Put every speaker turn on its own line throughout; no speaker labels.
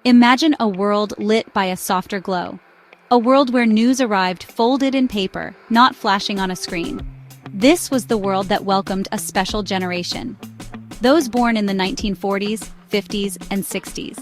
Imagine a world lit by a softer glow. A world where news arrived folded in paper, not flashing on a screen. This was the world that welcomed a special generation. Those born in the 1940s, 50s, and 60s.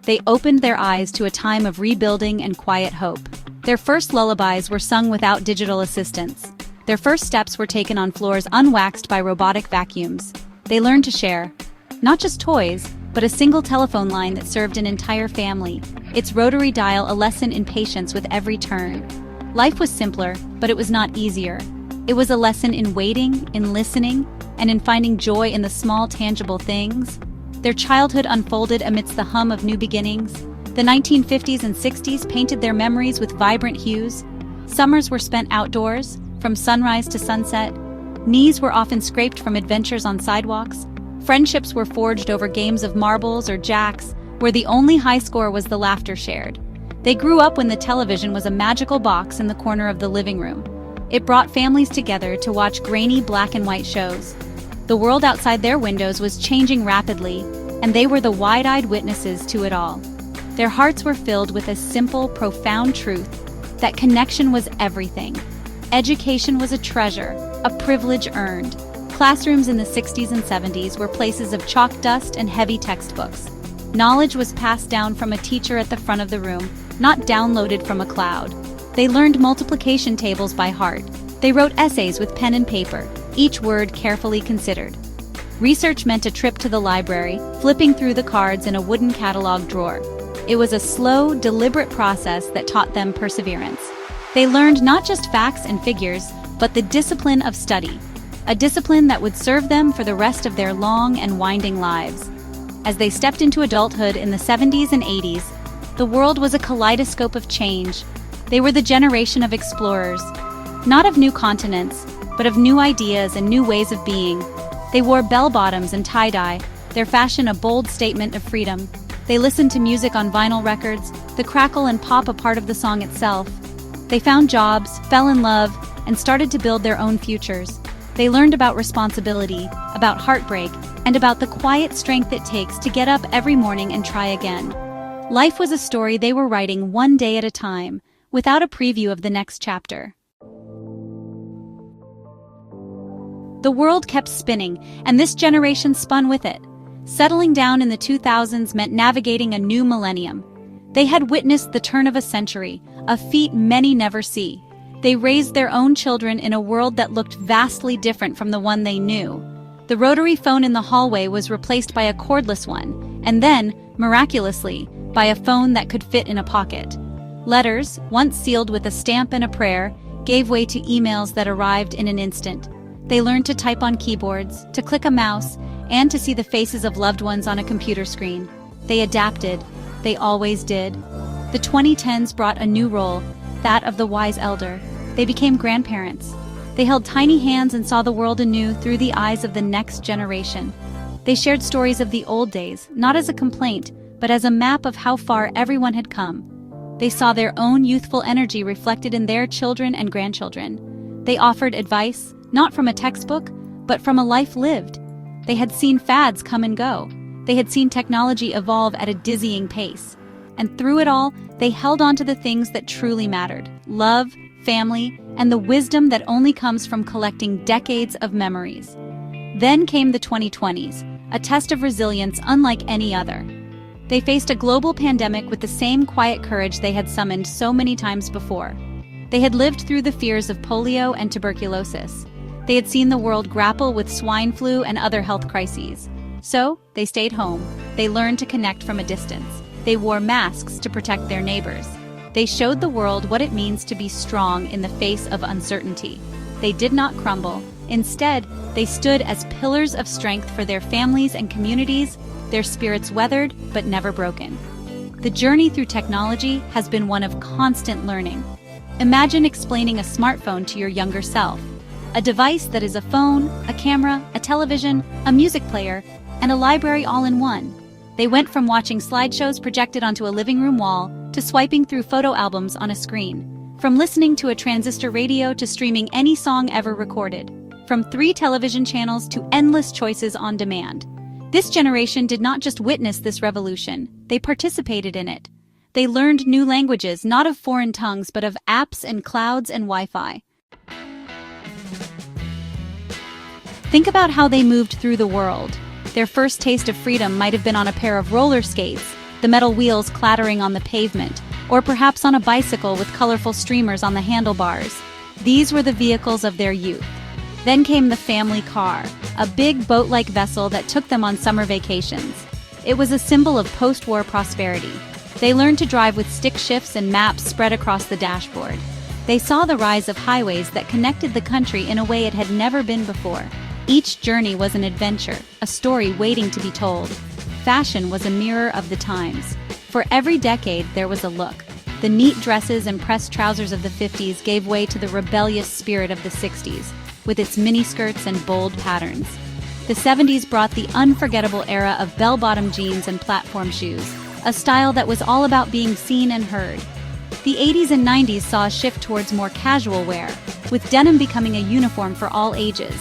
They opened their eyes to a time of rebuilding and quiet hope. Their first lullabies were sung without digital assistance. Their first steps were taken on floors unwaxed by robotic vacuums. They learned to share, not just toys, but a single telephone line that served an entire family, its rotary dial a lesson in patience with every turn. Life was simpler, but it was not easier. It was a lesson in waiting, in listening, and in finding joy in the small, tangible things. Their childhood unfolded amidst the hum of new beginnings. The 1950s and 60s painted their memories with vibrant hues. Summers were spent outdoors, from sunrise to sunset. Knees were often scraped from adventures on sidewalks. Friendships were forged over games of marbles or jacks, where the only high score was the laughter shared. They grew up when the television was a magical box in the corner of the living room. It brought families together to watch grainy black and white shows. The world outside their windows was changing rapidly, and they were the wide-eyed witnesses to it all. Their hearts were filled with a simple, profound truth, that connection was everything. Education was a treasure, a privilege earned. Classrooms in the 60s and 70s were places of chalk dust and heavy textbooks. Knowledge was passed down from a teacher at the front of the room, not downloaded from a cloud. They learned multiplication tables by heart. They wrote essays with pen and paper, each word carefully considered. Research meant a trip to the library, flipping through the cards in a wooden catalog drawer. It was a slow, deliberate process that taught them perseverance. They learned not just facts and figures, but the discipline of study, a discipline that would serve them for the rest of their long and winding lives. As they stepped into adulthood in the 70s and 80s, the world was a kaleidoscope of change. They were the generation of explorers, not of new continents, but of new ideas and new ways of being. They wore bell-bottoms and tie-dye, their fashion a bold statement of freedom. They listened to music on vinyl records, the crackle and pop a part of the song itself. They found jobs, fell in love, and started to build their own futures. They learned about responsibility, about heartbreak, and about the quiet strength it takes to get up every morning and try again. Life was a story they were writing one day at a time, without a preview of the next chapter. The world kept spinning, and this generation spun with it. Settling down in the 2000s meant navigating a new millennium. They had witnessed the turn of a century, a feat many never see. They raised their own children in a world that looked vastly different from the one they knew. The rotary phone in the hallway was replaced by a cordless one, and then, miraculously, by a phone that could fit in a pocket. Letters, once sealed with a stamp and a prayer, gave way to emails that arrived in an instant. They learned to type on keyboards, to click a mouse, and to see the faces of loved ones on a computer screen. They adapted. They always did. The 2010s brought a new role, that of the wise elder. They became grandparents. They held tiny hands and saw the world anew through the eyes of the next generation. They shared stories of the old days, not as a complaint, but as a map of how far everyone had come. They saw their own youthful energy reflected in their children and grandchildren. They offered advice, not from a textbook, but from a life lived. They had seen fads come and go. They had seen technology evolve at a dizzying pace. And through it all, they held on to the things that truly mattered: love, family, and the wisdom that only comes from collecting decades of memories. Then came the 2020s, a test of resilience unlike any other. They faced a global pandemic with the same quiet courage they had summoned so many times before. They had lived through the fears of polio and tuberculosis. They had seen the world grapple with swine flu and other health crises. So, they stayed home. They learned to connect from a distance. They wore masks to protect their neighbors. They showed the world what it means to be strong in the face of uncertainty. They did not crumble. Instead, they stood as pillars of strength for their families and communities, their spirits weathered but never broken. The journey through technology has been one of constant learning. Imagine explaining a smartphone to your younger self. A device that is a phone, a camera, a television, a music player, and a library all in one. They went from watching slideshows projected onto a living room wall to swiping through photo albums on a screen. From listening to a transistor radio to streaming any song ever recorded. From 3 television channels to endless choices on demand. This generation did not just witness this revolution, they participated in it. They learned new languages, not of foreign tongues, but of apps and clouds and Wi-Fi. Think about how they moved through the world. Their first taste of freedom might have been on a pair of roller skates, the metal wheels clattering on the pavement, or perhaps on a bicycle with colorful streamers on the handlebars. These were the vehicles of their youth. Then came the family car, a big boat-like vessel that took them on summer vacations. It was a symbol of post-war prosperity. They learned to drive with stick shifts and maps spread across the dashboard. They saw the rise of highways that connected the country in a way it had never been before. Each journey was an adventure, a story waiting to be told. Fashion was a mirror of the times. For every decade, there was a look. The neat dresses and pressed trousers of the 50s gave way to the rebellious spirit of the 60s, with its miniskirts and bold patterns. The 70s brought the unforgettable era of bell-bottom jeans and platform shoes, a style that was all about being seen and heard. The 80s and 90s saw a shift towards more casual wear, with denim becoming a uniform for all ages.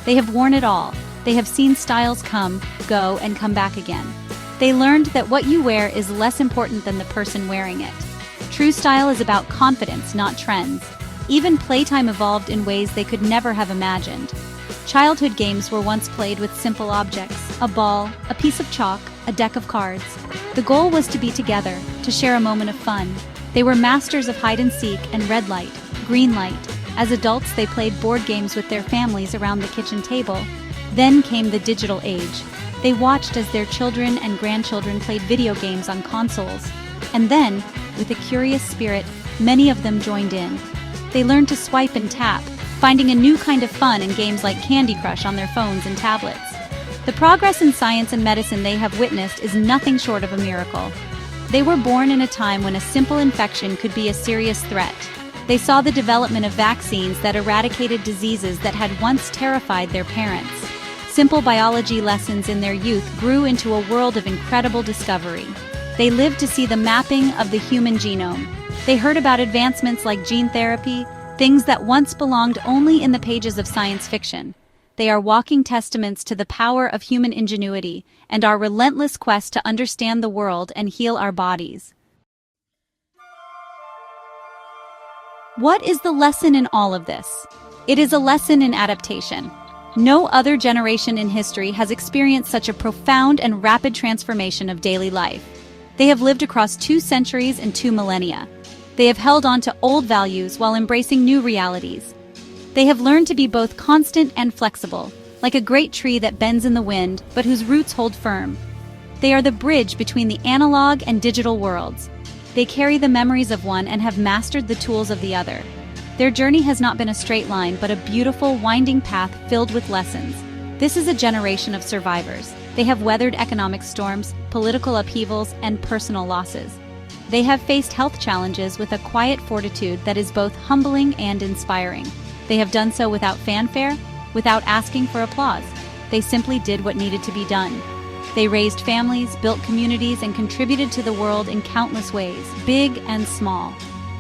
They have worn it all. They have seen styles come, go, and come back again. They learned that what you wear is less important than the person wearing it. True style is about confidence, not trends. Even playtime evolved in ways they could never have imagined. Childhood games were once played with simple objects: a ball, a piece of chalk, a deck of cards. The goal was to be together, to share a moment of fun. They were masters of hide and seek and red light, green light. As adults, they played board games with their families around the kitchen table. Then came the digital age. They watched as their children and grandchildren played video games on consoles. And then, with a curious spirit, many of them joined in. They learned to swipe and tap, finding a new kind of fun in games like Candy Crush on their phones and tablets. The progress in science and medicine they have witnessed is nothing short of a miracle. They were born in a time when a simple infection could be a serious threat. They saw the development of vaccines that eradicated diseases that had once terrified their parents. Simple biology lessons in their youth grew into a world of incredible discovery. They lived to see the mapping of the human genome. They heard about advancements like gene therapy, things that once belonged only in the pages of science fiction. They are walking testaments to the power of human ingenuity and our relentless quest to understand the world and heal our bodies. What is the lesson in all of this? It is a lesson in adaptation. No other generation in history has experienced such a profound and rapid transformation of daily life. They have lived across 2 centuries and 2 millennia. They have held on to old values while embracing new realities. They have learned to be both constant and flexible, like a great tree that bends in the wind but whose roots hold firm. They are the bridge between the analog and digital worlds. They carry the memories of one and have mastered the tools of the other. Their journey has not been a straight line, but a beautiful, winding path filled with lessons. This is a generation of survivors. They have weathered economic storms, political upheavals, and personal losses. They have faced health challenges with a quiet fortitude that is both humbling and inspiring. They have done so without fanfare, without asking for applause. They simply did what needed to be done. They raised families, built communities, and contributed to the world in countless ways, big and small.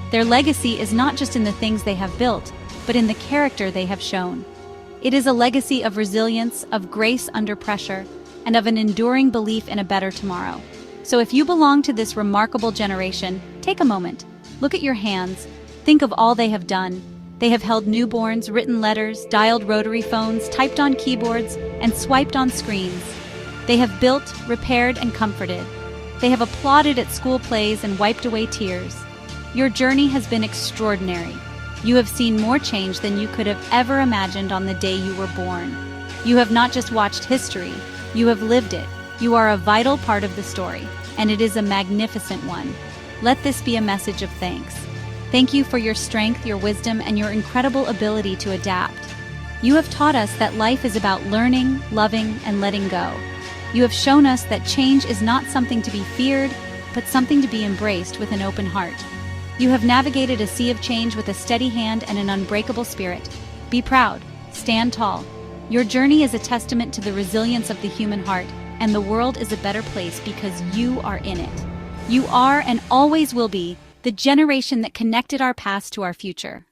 Their legacy is not just in the things they have built, but in the character they have shown. It is a legacy of resilience, of grace under pressure, and of an enduring belief in a better tomorrow. So if you belong to this remarkable generation, take a moment. Look at your hands. Think of all they have done. They have held newborns, written letters, dialed rotary phones, typed on keyboards, and swiped on screens. They have built, repaired, and comforted. They have applauded at school plays and wiped away tears. Your journey has been extraordinary. You have seen more change than you could have ever imagined on the day you were born. You have not just watched history, you have lived it. You are a vital part of the story, and it is a magnificent one. Let this be a message of thanks. Thank you for your strength, your wisdom, and your incredible ability to adapt. You have taught us that life is about learning, loving, and letting go. You have shown us that change is not something to be feared, but something to be embraced with an open heart. You have navigated a sea of change with a steady hand and an unbreakable spirit. Be proud. Stand tall. Your journey is a testament to the resilience of the human heart, and the world is a better place because you are in it. You are and always will be the generation that connected our past to our future.